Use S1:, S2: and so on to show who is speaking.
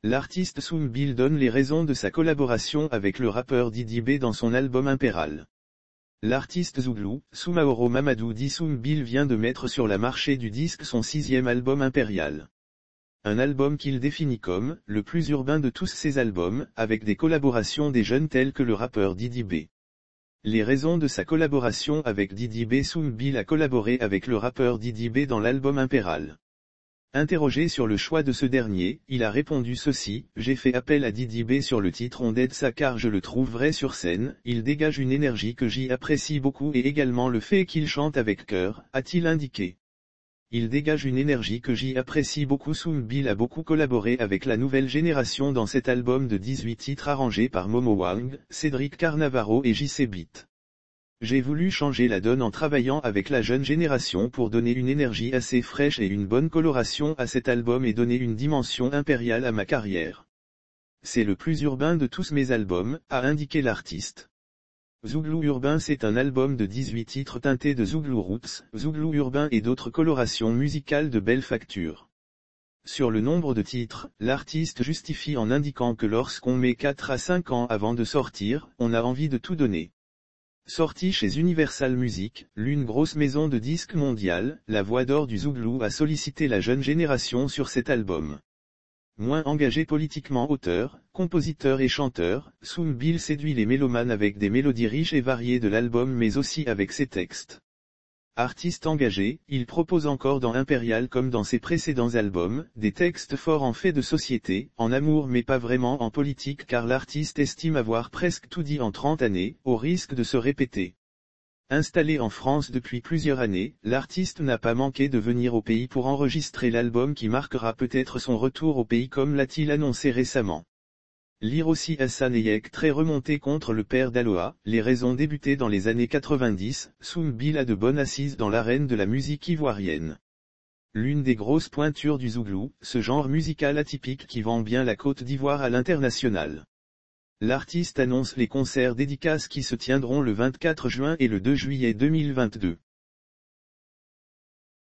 S1: L'artiste Soum Bill donne les raisons de sa collaboration avec le rappeur Didi B dans son album Impéral. L'artiste Zouglou, Soumaoro Mamadou dit Soum Bill vient de mettre sur la marché du disque son 6e album Impérial. Un album qu'il définit comme le plus urbain de tous ses albums, avec des collaborations des jeunes tels que le rappeur Didi B. Les raisons de sa collaboration avec Didi B. Soum Bill a collaboré avec le rappeur Didi B dans l'album Impéral. Interrogé sur le choix de ce dernier, il a répondu ceci: j'ai fait appel à Didi B sur le titre On Dead Ça car je le trouve vrai sur scène, il dégage une énergie que j'y apprécie beaucoup et également le fait qu'il chante avec cœur, a-t-il indiqué. Il dégage une énergie que j'y apprécie beaucoup. Soum Bill a beaucoup collaboré avec la nouvelle génération dans cet album de 18 titres arrangés par Momo Wang, Cédric Carnavaro et JC Beat. J'ai voulu changer la donne en travaillant avec la jeune génération pour donner une énergie assez fraîche et une bonne coloration à cet album et donner une dimension impériale à ma carrière. C'est le plus urbain de tous mes albums, a indiqué l'artiste. Zouglou Urbain, c'est un album de 18 titres teintés de Zouglou Roots, Zouglou Urbain et d'autres colorations musicales de belle facture. Sur le nombre de titres, l'artiste justifie en indiquant que lorsqu'on met 4 à 5 ans avant de sortir, on a envie de tout donner. Sorti chez Universal Music, l'une grosse maison de disques mondiale, la voix d'or du Zouglou a sollicité la jeune génération sur cet album. Moins engagé politiquement, auteur, compositeur et chanteur, Soum Bill séduit les mélomanes avec des mélodies riches et variées de l'album mais aussi avec ses textes. Artiste engagé, il propose encore dans Impérial comme dans ses précédents albums, des textes forts en fait de société, en amour mais pas vraiment en politique car l'artiste estime avoir presque tout dit en 30 années, au risque de se répéter. Installé en France depuis plusieurs années, l'artiste n'a pas manqué de venir au pays pour enregistrer l'album qui marquera peut-être son retour au pays comme l'a-t-il annoncé récemment. Lire aussi Hassan Eyek très remonté contre le père d'Aloha, les raisons débutées dans les années 90, Soum Bill a de bonnes assises dans l'arène de la musique ivoirienne. L'une des grosses pointures du Zouglou, ce genre musical atypique qui vend bien la Côte d'Ivoire à l'international. L'artiste annonce les concerts dédicaces qui se tiendront le 24 juin et le 2 juillet 2022.